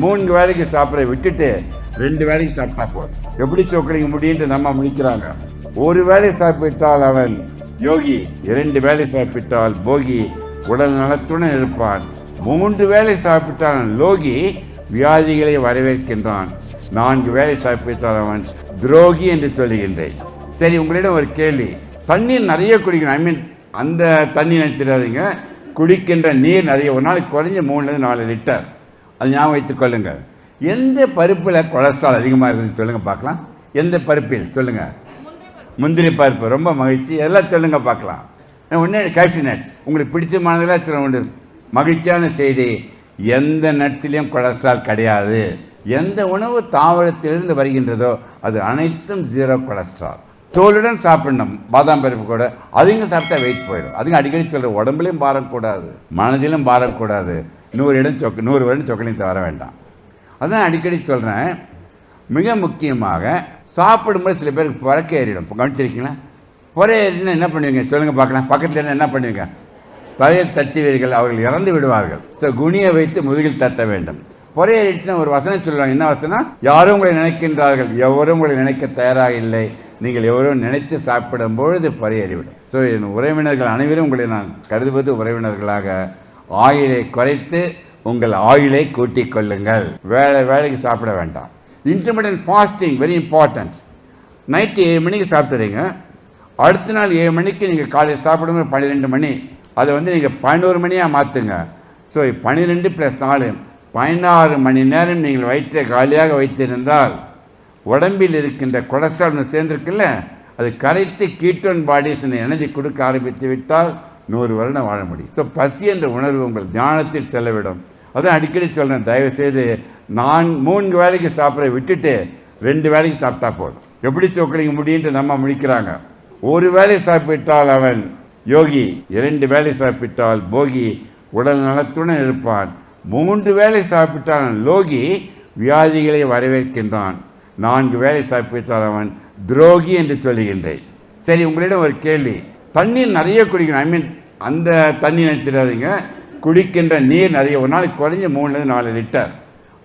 3 வேளைக்கு சாப்பிட விட்டுட்டு 2 வேளைக்கு சாப்பிட்டா போதும். எப்படி சொக்கலிங்க முடியும்னு நம்ம முடிக்கிறாங்க. ஒரு வேளை சாப்பிட்டால் அவன் யோகி, 2 வேளை சாப்பிட்டால் போகி, உடல் நலத்துடன் இருப்பான். 3 வேளை சாப்பிட்டால் லோகி, வியாதிகளை வரவேற்கின்றான். 4 வேளை சாப்பிட்டால் அவன் துரோகி என்று சொல்லுகின்றேன். சரி, உங்களிடம் ஒரு கேள்வி. தண்ணீர் நிறைய குடிக்கணும். அந்த தண்ணி நினச்சிடாதீங்க. குடிக்கின்ற நீர் நிறைய, ஒரு நாளைக்கு குறைஞ்ச 3-4 லிட்டர். அது ஞாபகம் வைத்துக் கொள்ளுங்கள். எந்த பருப்பில் கொலஸ்ட்ரால் அதிகமாக இருக்குதுன்னு சொல்லுங்கள் பார்க்கலாம். எந்த பருப்பில் சொல்லுங்கள்? முந்திரி பருப்பு. ரொம்ப மகிழ்ச்சி. எல்லாம் சொல்லுங்கள் பார்க்கலாம். ஒன்றே கேஷ்யூ நட்ஸ். உங்களுக்கு பிடிச்சமானதெல்லாம் சொல்ல வேண்டும். மகிழ்ச்சியான செய்தி, எந்த நட்ஸ்லேயும் கொலஸ்ட்ரால் கிடையாது. எந்த உணவு தாவரத்திலிருந்து வருகின்றதோ அது அனைத்தும் 0 கொலஸ்ட்ரால். தோலுடன் சாப்பிடணும். பாதாம் பருப்பு கூட அதிக சாப்பிட்டா வெயிட் போயிடும். அதுங்க அடிக்கடி சொல்கிற, உடம்புலையும் பாரம் கூடாது, மனதிலும் பாரம் கூடாது. 100 வருடம் சொக்கலிங்க வர வேண்டாம். அதான் அடிக்கடி சொல்கிறேன். மிக முக்கியமாக சாப்பிடும்போது சில பேருக்கு புறக்க ஏறிடும். இப்போ கவனிச்சிருக்கீங்களா? புற ஏறினா என்ன பண்ணுவீங்க சொல்லுங்கள் பார்க்கலாம். பக்கத்தில் இருந்தால் என்ன பண்ணுவீங்க? தலையில் தட்டுவீர்கள், அவர்கள் இறந்து விடுவார்கள். ஸோ குனியை வைத்து முதுகில் தட்ட வேண்டும். புற ஏறிடுச்சுன்னா ஒரு வசனம் சொல்லுவாங்க. என்ன வசனம்? யாரும் உங்களை நினைக்கின்றார்கள், எவரும் உங்களை நினைக்க தயாராக இல்லை. நீங்கள் எவரும் நினைத்து சாப்பிடும் பொழுது பறையேறிவிடும். ஸோ என் உறவினர்கள் அனைவரும் உங்களை நான் கருதுவது உறவினர்களாக. ஆயிலை குறைத்து உங்கள் ஆயிலை கூட்டிக் கொள்ளுங்கள். வேலைக்கு சாப்பிட வேண்டாம். Intermittent fasting very important. Night 7 மணிக்கு சாப்பிட்றீங்க, அடுத்த நாள் 7 மணிக்கு நீங்கள் காலையில் சாப்பிடும்போது 12 மணி. அதை நீங்கள் 11 மணியாக மாற்றுங்க. ஸோ 12 + 4 16 மணி நேரம் நீங்கள் வயிற்றை காலியாக வைத்திருந்தால் உடம்பில் இருக்கின்ற கொலஸ்ட்ரால் சேர்ந்திருக்குல்ல, அது கரைத்து கீட்டோன் பாடிஸ் எனர்ஜி கொடுக்க ஆரம்பித்து விட்டால் 100 வருடம் வாழ முடியும். ஸோ பசி என்ற உணர்வு உங்கள் தியானத்தில் செல்லவிடும். அதான் அடிக்கடி சொல்கிறேன், தயவுசெய்து 3 வேளைக்கு சாப்பிட விட்டுட்டு 2 வேளைக்கு சாப்பிட்டா போதும். எப்படி சொக்கலிங்க முடியும்னு நம்ம முடிக்கிறாங்க. ஒரு வேளை சாப்பிட்டால் அவன் யோகி, 2 வேளை சாப்பிட்டால் போகி, உடல் நலத்துடன் இருப்பான். 3 வேளை சாப்பிட்டால் லோகி, வியாதிகளை வரவேற்கின்றான். 4 வேளை சாப்பிட்டால் அவன் துரோகி என்று சொல்லுகின்றேன். சரி, உங்களிடம் ஒரு கேள்வி. தண்ணீர் நிறைய குடிக்கணும். அந்த தண்ணி நினச்சிடாதீங்க. குடிக்கின்ற நீர் நிறைய, ஒரு நாளைக்கு குறைஞ்ச 3-4 லிட்டர்.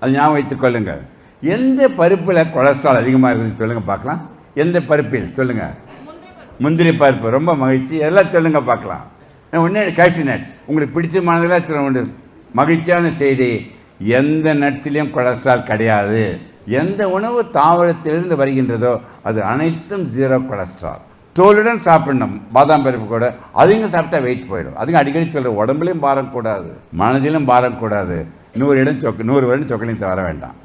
அது ஞாபகம் வைத்துக் கொள்ளுங்கள். எந்த பருப்பில் கொலஸ்ட்ரால் அதிகமாக இருக்குதுன்னு சொல்லுங்கள் பார்க்கலாம். எந்த பருப்பில் சொல்லுங்கள்? முந்திரி பருப்பு. ரொம்ப மகிழ்ச்சி. எல்லாம் சொல்லுங்கள் பார்க்கலாம். ஒன்றே கேஷ்யூ நட்ஸ். உங்களுக்கு பிடிச்சமானதெல்லாம் சொல்ல வேண்டும். மகிழ்ச்சியான செய்தி, எந்த நட்ஸ்லேயும் கொலஸ்ட்ரால் கிடையாது. எந்த உணவு தாவரத்திலிருந்து வருகின்றதோ அது அனைத்தும் 0 கொலஸ்ட்ரால். தோலுடன் சாப்பிடணும். பாதாம் பருப்பு கூட அதிக சாப்பிட்டா வெயிட் போயிடும். அதுங்க அடிக்கடி சொல்கிற, உடம்புலையும் பாரம் கூடாது, மனதிலும் பாரம் கூடாது. 100 வருடம் சொக்கலிங்க வர வேண்டாம்.